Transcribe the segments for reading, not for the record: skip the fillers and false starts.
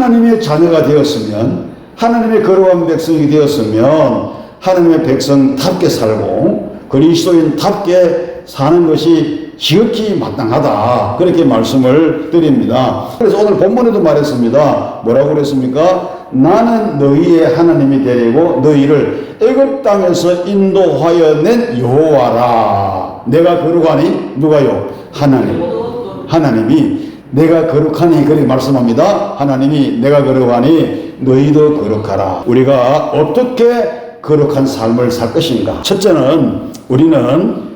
하나님의 자녀가 되었으면, 하나님의 거룩한 백성이 되었으면 하나님의 백성답게 살고 그리스도인답게 사는 것이 지극히 마땅하다, 그렇게 말씀을 드립니다. 그래서 오늘 본문에도 말했습니다. 뭐라고 그랬습니까? 나는 너희의 하나님이 되리고 너희를 애굽 땅에서 인도하여 낸 여호와라. 내가 거룩하니 누가요? 하나님이 내가 거룩하니, 그렇게 말씀합니다. 하나님이 내가 거룩하니 너희도 거룩하라. 우리가 어떻게 거룩한 삶을 살 것인가? 첫째는 우리는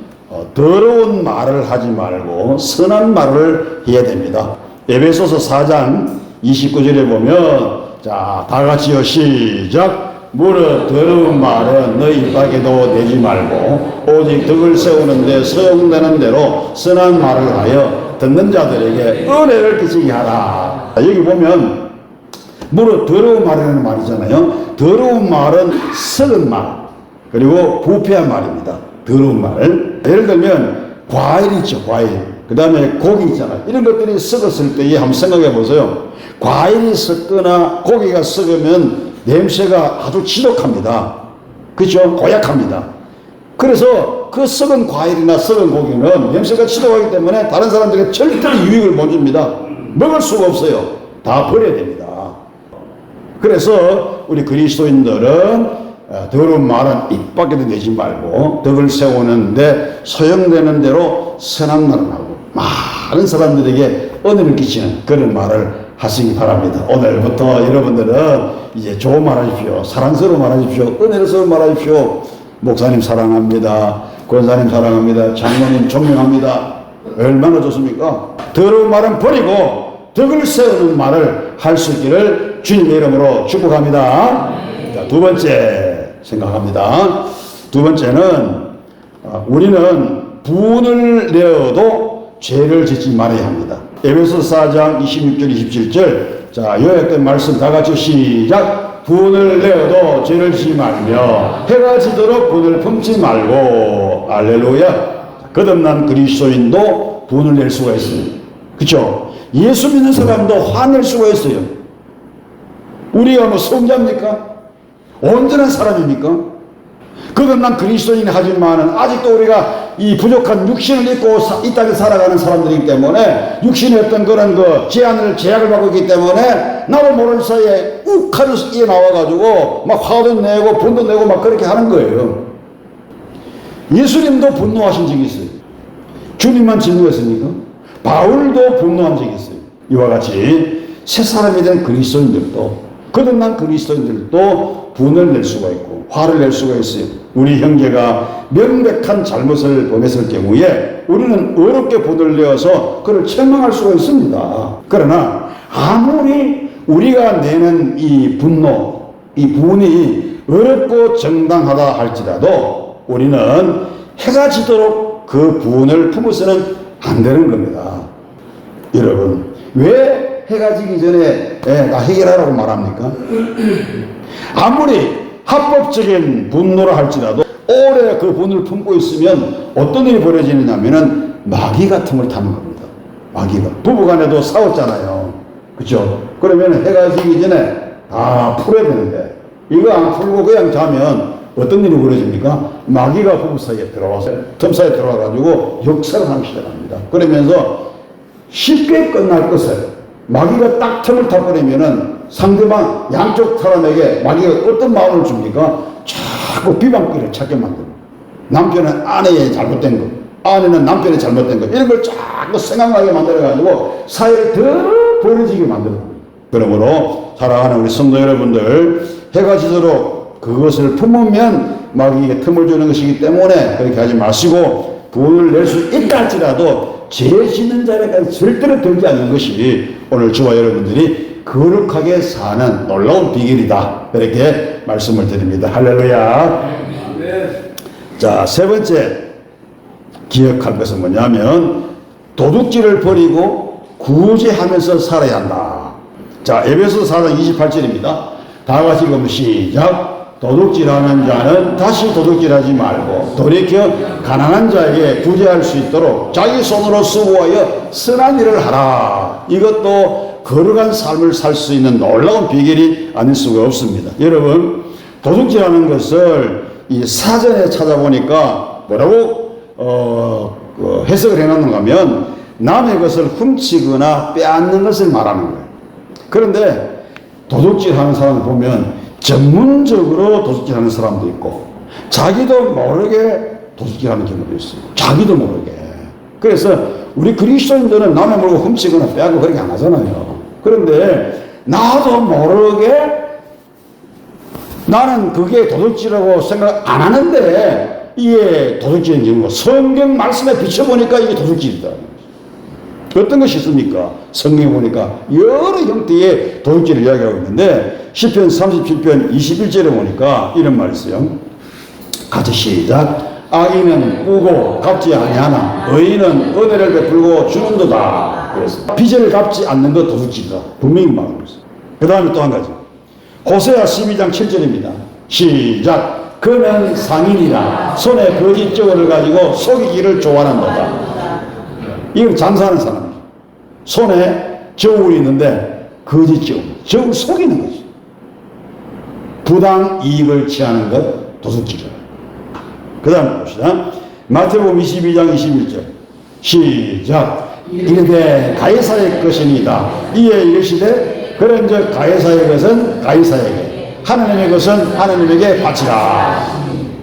더러운 말을 하지 말고 선한 말을 해야 됩니다. 에베소서 4장 29절에 보면, 자, 다 같이요, 시작. 무릇 더러운 말은 너희 입에도 내지 말고 오직 덕을 세우는데 소용되는 대로 선한 말을 하여 듣는 자들에게 은혜를 끼치게 하라. 여기 보면 무릇 더러운 말이라는 말이잖아요. 더러운 말은 썩은 말, 그리고 부패한 말입니다. 더러운 말. 예를 들면 과일 있죠, 과일. 그 다음에 고기 있잖아요. 이런 것들이 썩었을 때에 한번 생각해 보세요. 과일이 썩거나 고기가 썩으면 냄새가 아주 지독합니다. 그렇죠? 고약합니다. 그래서 그 썩은 과일이나 썩은 고기는 냄새가 지독하기 때문에 다른 사람들에게 절대로 유익을 못 줍니다. 먹을 수가 없어요. 다 버려야 됩니다. 그래서 우리 그리스도인들은 더러운 말은 입 밖에도 내지 말고 덕을 세우는데 소용되는 대로 선한 말을 하고 많은 사람들에게 은혜를 끼치는 그런 말을 하시기 바랍니다. 오늘부터 여러분들은 이제 좋은 말 하십시오. 사랑스러운 말 하십시오. 은혜로운 말 하십시오. 목사님 사랑합니다. 권사님 사랑합니다. 장로님 존경합니다. 얼마나 좋습니까? 더러운 말은 버리고 덕을 세우는 말을 할 수 있기를 주님의 이름으로 축복합니다. 자, 두 번째 생각합니다. 두 번째는 우리는 분을 내어도 죄를 짓지 말아야 합니다. 에베소서 4장 26절 27절, 자, 요약된 말씀 다 같이 시작. 분을 내어도 죄를 짓지 말며 해가 지도록 분을 품지 말고. 할렐루야. 거듭난 그리스도인도 분을 낼 수가 있어요. 그렇죠? 예수 믿는 사람도 화낼 수가 있어요. 우리가 뭐 성자입니까? 온전한 사람입니까? 거듭난 그리스도인 하지만은 아직도 우리가 이 부족한 육신을 입고 이 땅에 살아가는 사람들이기 때문에 육신의 어떤 그런 제약을 받고 있기 때문에 나도 모르는 사이에 욱 하는 이에 나와가지고 막 화도 내고 분도 내고 막 그렇게 하는 거예요. 예수님도 분노하신 적이 있어요. 주님만 진노했습니까? 바울도 분노한 적이 있어요. 이와 같이 새 사람이 된 그리스도인들도, 거듭난 그리스도인들도 분을 낼 수가 있고 화를 낼 수가 있어요. 우리 형제가 명백한 잘못을 범했을 경우에 우리는 어렵게 분을 내어서 그를 책망할 수가 있습니다. 그러나 아무리 우리가 내는 이 분노, 이 분이 어렵고 정당하다 할지라도 우리는 해가 지도록 그 분을 품어서는 안 되는 겁니다. 여러분, 왜 해가 지기 전에 다 해결하라고 말합니까? 아무리 합법적인 분노라 할지라도 오래 그 분을 품고 있으면 어떤 일이 벌어지느냐면은 마귀가 틈을 타는 겁니다. 마귀가. 부부간에도 싸웠잖아요. 그렇죠? 그러면 해가 지기 전에 다 풀어야 되는데 이거 안 풀고 그냥 자면 어떤 일이 벌어집니까? 마귀가 부부 사이에 들어와서 틈 사이에 들어와가지고 역사를 하기 시작합니다. 그러면서 쉽게 끝날 것을 마귀가 딱 틈을 타버리면은 상대방 양쪽 사람에게 마귀가 어떤 마음을 줍니까? 자꾸 비방귀를 찾게 만듭니다. 남편은 아내의 잘못된 것, 아내는 남편의 잘못된 것, 이런 걸 자꾸 생각나게 만들어가지고 사회를 더 벌어지게 만듭니다. 그러므로 사랑하는 우리 성도 여러분들, 해가 지도록 그것을 품으면 마귀에게 틈을 주는 것이기 때문에 그렇게 하지 마시고 분을 낼 수 있다 할지라도 죄 짓는 자리까지 절대로 들지 않는 것이 오늘 저와 여러분들이 거룩하게 사는 놀라운 비결이다, 그렇게 말씀을 드립니다. 할렐루야. 자, 세 번째 기억할 것은 뭐냐면 도둑질을 버리고 구제하면서 살아야 한다. 자, 에베소서 4장 28절입니다. 다 같이 읽으면 시작. 도둑질하는 자는 다시 도둑질하지 말고 돌이켜 가난한 자에게 구제할 수 있도록 자기 손으로 수고하여 선한 일을 하라. 이것도 거룩한 삶을 살 수 있는 놀라운 비결이 아닐 수가 없습니다. 여러분, 도둑질하는 것을 이 사전에 찾아보니까 뭐라고 해석을 해놨는가 하면 남의 것을 훔치거나 빼앗는 것을 말하는 거예요. 그런데 도둑질하는 사람을 보면 전문적으로 도둑질하는 사람도 있고 자기도 모르게 도둑질하는 경우도 있어요. 자기도 모르게. 그래서 우리 그리스도인들은 남의 물건 훔치거나 빼앗고 그렇게 안 하잖아요. 그런데 나도 모르게 나는 그게 도둑질이라고 생각 안 하는데 이게 도둑질인 경우가 성경 말씀에 비춰보니까 이게 도둑질이다. 어떤 것이 있습니까? 성경에 보니까 여러 형태의 도둑질을 이야기하고 있는데 시편 37편 21절에 보니까 이런 말이 있어요. 같이 시작. 악인은 꾸고 갚지 아니하나 의인은 은혜를 베풀고 주는도다. 그래서 빚을 갚지 않는 것 도둑질이다. 분명히 말하고 있어요. 그 다음에 또 한 가지. 호세아 12장 7절입니다. 시작. 그는 상인이라 손에 거짓 저울을 가지고 속이기를 좋아한다. 이건 장사하는 사람이에요. 손에 저울이 있는데 거짓 저울 속이는 거지. 부당 이익을 취하는 것 도둑질이에요. 그 다음에 봅시다. 마태복음 22장 21절 시작. 이르되 가이사의 것이니이다. 이에 이르시되 그런즉 가이사의 것은 가이사에게 하나님의 것은 하나님에게 바치라.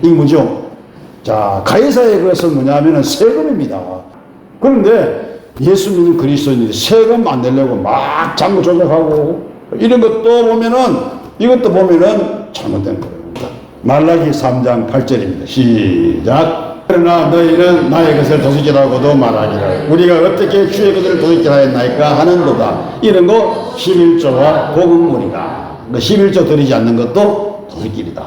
이 뭐죠? 자, 가이사의 것은 뭐냐면은 세금입니다. 그런데 예수 믿는 그리스도인들이 세금 안 내려고 막 장부 조작하고 이런 것도 보면은 이것도 보면은 잘못된 거예요. 말라기 3장 8절입니다. 시작. 그러나 너희는 나의 것을 도둑질하고도 말하기를 우리가 어떻게 주의 것을 도둑질하였나이까 하는도다. 이런 거 11조와 복음물이다. 11조 드리지 않는 것도 도둑질이다.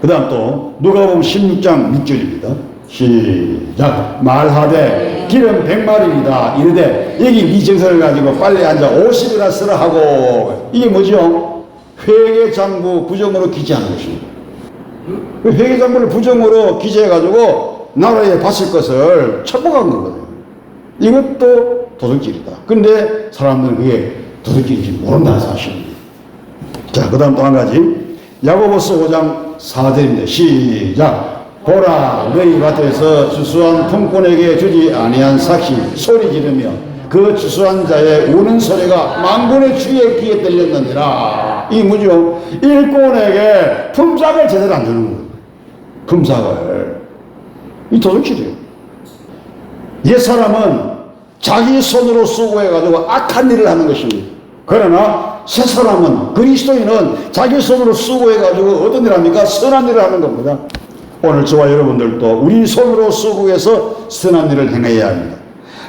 그 다음 또 누가복음 16장 6절입니다. 시작. 말하되 기름 100마리이다. 이르되 여기 네 정서를 가지고 빨리 앉아 50이나 쓰라 하고 이게 뭐죠? 회계장부 부정으로 기재하는 것입니다. 회계장부를 부정으로 기재해가지고 나라에 바칠 것을 첩보한 거거든요. 이것도 도둑질이다. 근데 사람들은 그게 도둑질인지 모른다는 사실입니다. 자, 그 다음 또 한 가지. 야고보서 5장 4절입니다. 시작. 보라, 너희 밭에서 추수한 품꾼에게 주지 아니한 삭시 소리 지르며 그 추수한 자의 우는 소리가 만군의 주의 귀에 들렸느니라. 이 뭐죠? 일꾼에게 품삯을 제대로 안 주는 거예요. 품삯을. 이 도둑질이에요. 옛사람은 자기 손으로 수고해가지고 악한 일을 하는 것입니다. 그러나 새사람은 그리스도인은 자기 손으로 수고해가지고 어떤 일을 합니까? 선한 일을 하는 겁니다. 오늘 저와 여러분들도 우리 손으로 수고해서 선한 일을 행해야 합니다.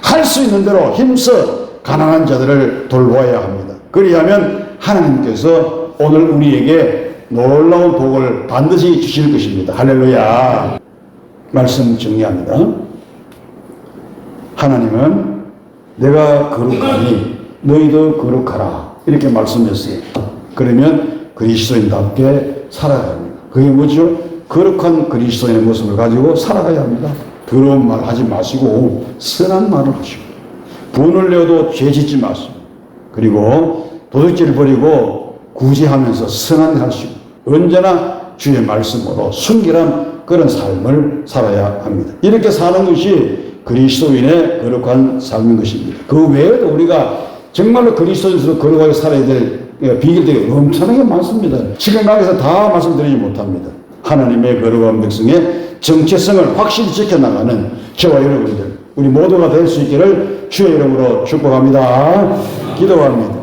할 수 있는 대로 힘써 가난한 자들을 돌보아야 합니다. 그리하면 하나님께서 오늘 우리에게 놀라운 복을 반드시 주실 것입니다. 할렐루야. 말씀 정리합니다. 하나님은 내가 거룩하니 너희도 거룩하라 이렇게 말씀했어요. 그러면 그리스도인답게 살아야 합니다. 그게 뭐죠? 거룩한 그리스도인의 모습을 가지고 살아가야 합니다. 더러운 말 하지 마시고 선한 말을 하시고 분을 내어도 죄 짓지 마시고 그리고 도둑질을 버리고 구제하면서 선한 일 하시고 언제나 주의 말씀으로 순결한 그런 삶을 살아야 합니다. 이렇게 사는 것이 그리스도인의 거룩한 삶인 것입니다. 그 외에도 우리가 정말로 그리스도인으로 거룩하게 살아야 될 비결들이 엄청나게 많습니다. 시간 관계에서 다 말씀드리지 못합니다. 하나님의 거룩한 백성의 정체성을 확실히 지켜나가는 저와 여러분들 우리 모두가 될 수 있기를 주의 이름으로 축복합니다. 기도합니다.